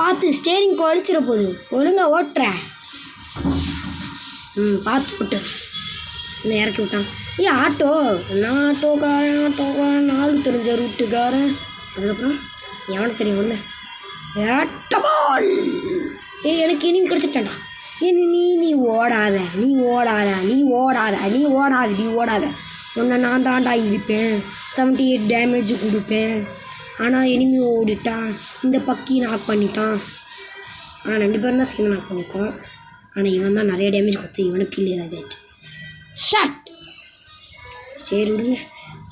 பார்த்து ஸ்டேரிங் குழச்சிட போகுது, ஒழுங்கா ஓட்டுற. பார்த்து ஓட்டு. இன்னும் இறக்கி விட்டான். ஆட்டோ நான் ஆட்டோக்காரன் ஆள் தெரிஞ்ச ரூட்டுக்காரன். அதுக்கப்புறம் எவனுக்கு தெரியும் ஒன்று ஏட்டபால். எனக்கு இனிமே கிடச்சிட்டான்டா. நீ ஓடாத உன்னை நான் தாண்டா இருப்பேன். 78 டேமேஜ் கொடுப்பேன். ஆனால் எனிமி ஓடிட்டான். இந்த பக்கி நாக் பண்ணிட்டான். ஆனால் 2 பேரும் தான் சேர்ந்து நாக் பண்ணிக்கோம். ஆனால் இவன் தான் நிறைய டேமேஜ் கொடுத்து இவனுக்கு இல்லை ஏதாச்சு. ஷட். சரி விடுங்க.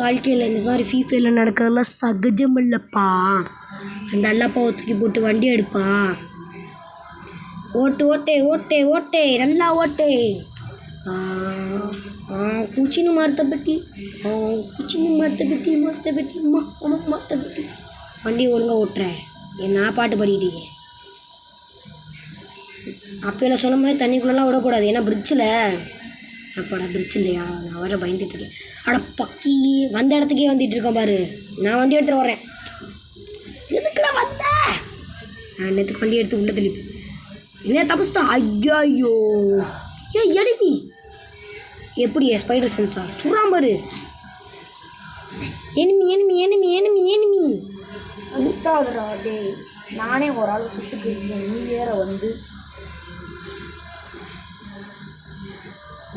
வாழ்க்கையில் இந்த மாதிரி ஃபீஃபைல நடக்கிறதுலாம் சகஜம் இல்லைப்பா. அந்த அல்லாப்பாவை தூக்கி போட்டு வண்டி எடுப்பா. ஓட்டு நல்லா ஓட்டு. குச்சின்னு மரத்தை பெட்டி வண்டி ஒழுங்காக ஓட்டுறேன். நான் பாட்டு பாடிக்கிட்டீங்க. அப்போல்லாம் சொன்ன மாதிரி தண்ணிக்குள்ளெல்லாம் விடக்கூடாது. ஏன்னா பிரிட்ஜில் அப்பாடா பிரிட்ஜ் இல்லையா, நான் வர பயந்துட்டுருக்கேன். பக்கி வந்த இடத்துக்கே வந்துட்டு இருக்கேன் பாரு. நான் வண்டி எடுத்துகிட்டு வரேன். எதுக்குடா வந்த? நான் நேற்றுக்கு வண்டி எடுத்து உள்ள தெளிப்பேன். என்ன தப்பிச்சிட்டான்? ஐயோ எனிமி எப்படி ஸ்பைடர் சென்ஸா சுறாம்பாரு. எனிமி அழுத்தாதுடா டே. நானே ஒரு ஆள் சுட்டுக்கிறேன், நீ வேற வந்து.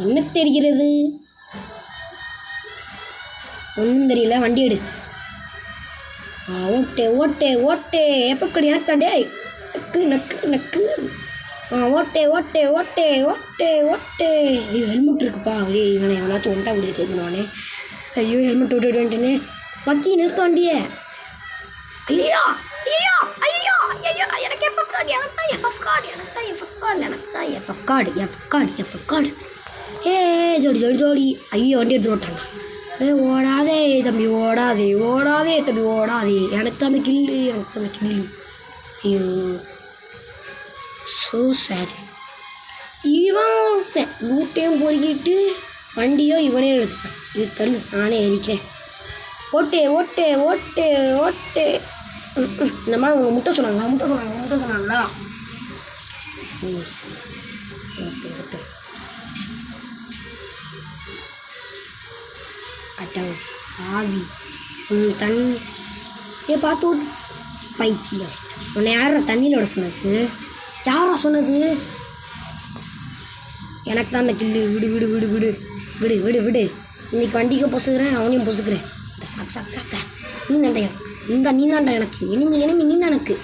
என்ன தெரிகிறது? ஒன்றும் தெரியல. வண்டி எடு. ஓட்டே எஃப்எஃப் கடை எனக்கு தாண்டே. நக்கு ஓட்டே. ஐயோ ஹெல்மெட் இருக்குப்பா. இவனை எவனாச்சும் ஒன்ட்டா விட கேட்கணுவானே. ஐயோ ஹெல்மெட் விட்டு வந்துட்டேனே. பக்கி நிறுத்த வண்டியே. ஐயோ எனக்கு எஃப்எஃப் கார்டு. ஜோடி. ஐயோ வண்டி எடுத்து ஓட்டாங்க. ஓடாதே தம்பி ஓடாதே. எனக்கு தான் அந்த கில்லு. ஐயோ ஸோ சேட். இவன் லூட்டையும் பொறுக்கிட்டு வண்டியோ இவனே எடுத்துப்பேன். இது தள்ளு, நானே எரிக்கிறேன். ஓட்டே. இந்த மாதிரி அவங்க முட்டை சொன்னாங்களா? ஓட்டே. அட்டம் ஆவி தண்ணி பார்த்து பைத்தியம். உன்னை யாரா தண்ணியில் விட சொன்னது? யாரா சொன்னது? எனக்கு தான் அந்த கில்லு. விடு. இன்னைக்கு வண்டிக்கு பொசுக்கிறேன், அவனையும் பொசுக்கிறேன். சாப்பிட்ட நீ தாண்டா எனக்கு. எனிமி நீ தான் எனக்கு.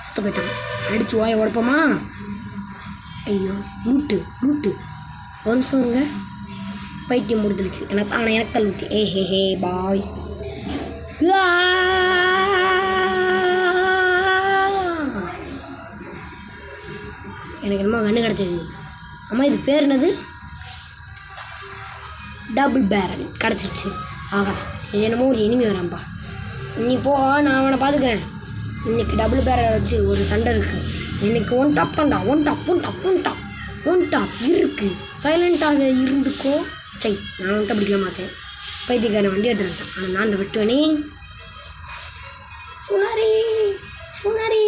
சுத்த போயிட்டான். அடிச்சு வாய உடப்போமா? ஐயோ லூட்டு ஒரு நிமிஷம் இருங்க. பைத்தியம் முடிஞ்சிருச்சு எனக்கு. ஆனால் எனக்கு தான் லூட்டு. ஹே பாய். எனக்கு என்னமோ கண்ணு கிடச்சிருக்கு. அம்மா இது பேர் என்னது? டபுள் பேரல் கிடச்சிருச்சு. ஆகா என்னமோ ஒரு இனிமே வரான்ப்பா. நீ போ, நான் அவனை பார்த்துக்கிறேன். இன்னைக்கு டபுள் பேரல் வச்சு ஒரு சண்டை இருக்குது. இன்னைக்கு ஒன் டாப் இருக்குது. சைலண்ட்டாக இருந்துக்கோ. சரி நான் வந்துட்டு பிடிக்க மாட்டேன். பைத்தியக்காரன் வண்டி எடுத்துட்டேன். ஆனால் நான் அந்த வெட்டுவனே. சுனாரி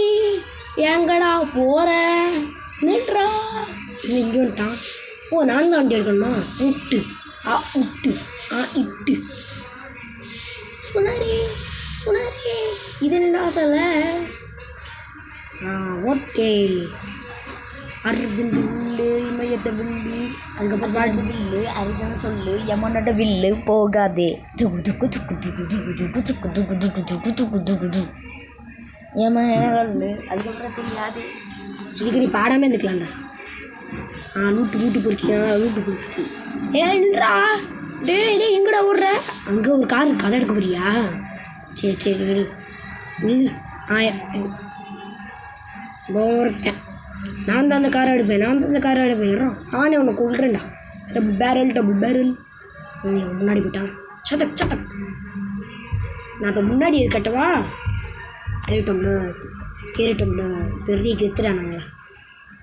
எங்கடா போகிற? நில்றா. இங்கே வந்துட்டான். நான் தான் வண்டி எடுக்கணுமா? இட்டு சுனாரி இது என்னடா சொல்ல? ஓகே. அர்ஜுன் வில்லு, இமயத்தை வில்லு, அதுக்கப்புறம் வில்லு, அர்ஜுன் சொல்லு, யமனோட வில்லு போகாதே. யமனு அதுக்கப்புறம் தெரியாது. இதுக்கு நீ பாடாமல் இருந்துக்கலாம்டா. லூட்டு பொறுக்கிச்சு. ஏன்றா டே எங்கடா ஓடுற? அங்கே ஒரு கார் இருக்கு, அதை எடுக்க போறியா? சரி விடு. ஒருத்தன் நான் தான் அந்த காரை எடுப்பேன். நானே உன்னை கொள்றேன்டா. டபுள் பேரல் நீ முன்னாடி போயிட்டான். சதக் நான் இப்போ முன்னாடி இருக்கட்டவா? ஏறிட்டோம்ல பெரிய கெத்துடானாங்களா?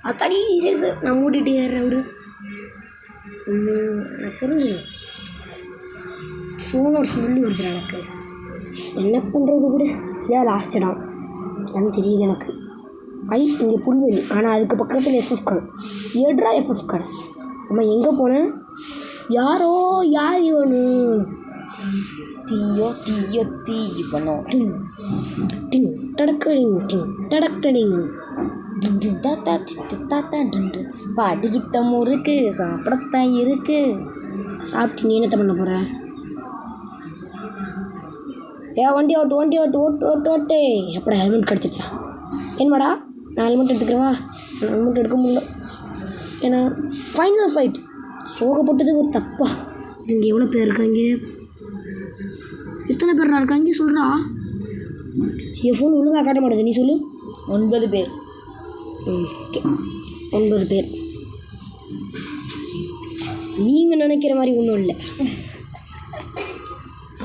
அத்தாடி சரி நான் மூடிட்டு ஏறுறேன். விடு. எனக்கு தெரிஞ்சு சோனோட சொல்லி வருது எனக்கு. என்ன பண்ணுறது? விடு. இதான் லாஸ்ட் இடம். அது தெரியுது எனக்கு. இங்கே புல்வெளி, ஆனால் அதுக்கு பக்கத்தில் எஃப்எஃப் கடை. எடுறா எஃப்எஃப் கடை. அம்மா எங்கே போனேன்? யார் இவனு? தீயோ தீவனோ டிங் டிங் டடக்கடிங் டிங் டடக்கடிங். பாட்டு சுட்டமும் இருக்கு, சாப்பிடத்தான் இருக்கு. சாப்பிட்டு நீ என்னத்த பண்ண போகிற? வண்டி ஓட்டு. எப்படா ஹெல்மெட் கிடச்சிருச்சா? என்னடா நான் ஹெல்மெட் எடுத்துக்கிறவா? நான் ஹெல்மெட் எடுக்க முடியல. ஏன்னா ஃபைனல் ஃபைட் சோகப்பட்டது ஒரு தப்பா? இங்கே எவ்வளோ பேர் இருக்காங்க? எத்தனை பேர் இருக்காங்க சொல்கிறா? என் ஃபோன் ஒழுங்காக காட்ட மாட்டேது, நீ சொல்லு. 9 பேர். ஓகே 9 பேர். நீங்கள் நினைக்கிற மாதிரி ஒன்றும் இல்லை.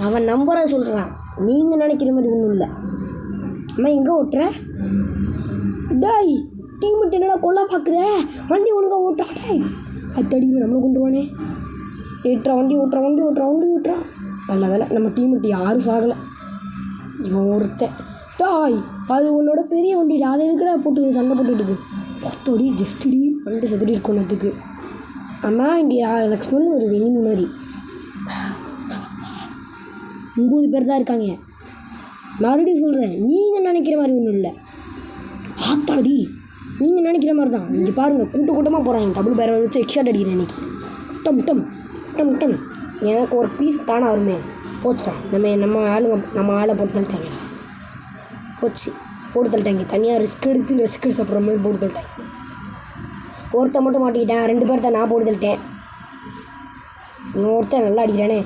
அவன் நம்பரை சொல்கிறான், நீங்கள் நினைக்கிற மாதிரி ஒன்றும் இல்லை. அம்மா எங்கே ஓட்டுற? டாய் டீம் என்னடா கொல்லா பார்க்குற? வண்டி ஒழுங்காக ஓட்டுறா. டாய் அத்தடி நம்மளை கொண்டுருவானே. வண்டி ஓட்டுறா. நல்ல வேலை நம்ம டீம் யாரும் சாகலை. இவன் ஒருத்தன். டாய் அது உன்னோட பெரிய வண்டிடா, அதை எதுக்குடா போட்டு சண்டை போட்டுட்டுருக்கு? பத்தோடி ஜஸ்டடி வண்டி செதறி இருக்கணுத்துக்கு. அம்மா இங்கே எனக்கு ஸ்மெல் வருது எங்கே மாதிரி. 9 பேர் தான் இருக்காங்க. மறுபடியும் சொல்கிறேன், நீங்கள் நினைக்கிற மாதிரி ஒன்றும் இல்லை. ஆத்தாடி நீங்கள் நினைக்கிற மாதிரி தான். இங்கே பாருங்கள், கூட்டமாக போகிறாங்க. டபுள் பேரை வச்சு எக்ஸ்ட்ரா அடிக்கிறேன் இன்றைக்கி. டம் எனக்கு ஒரு பீஸ் தானே வருமே. போச்சுடா, நம்ம ஆளை போட்டு தள்ளிட்டாங்க. போட்டு தள்ளிட்டாங்க. தனியாக ரிஸ்க் எடுத்து சாப்பிட்ற மாதிரி போட்டு தள்ளிட்டாங்க. ஒருத்தன் மட்டும் மாட்டிக்கிட்டேன். 2 பேர் தான் நான் போட்டு தள்ளிட்டேன். ஒருத்தன் நல்லா அடிக்கிறானே.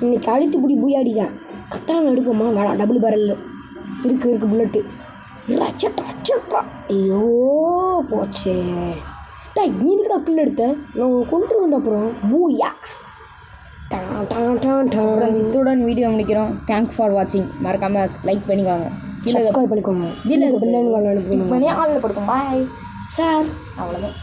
இன்றைக்கி அழுத்து பிடி பூயா அடிக்கான். கரெக்டாக எடுப்போம்மா. வேணாம், டபுள் பேரல் இருக்குது புல்லட்டு. அச்சட்டா ஐயோ போச்சே. நீ இதுக்கடா கில் எடுத்த? நான் கொண்டு வந்த அப்புறம் பூயா. இத்துடன் வீடியோ முடிக்கிறோம். தேங்க்ஸ் ஃபார் வாட்சிங். மறக்காமல் லைக் பண்ணிக்கோங்க, சப்ஸ்கிரைப் பண்ணிக்கோங்க, பண்ணி ஆளில் படுக்கும். Bye sir. அவ்வளோதான்.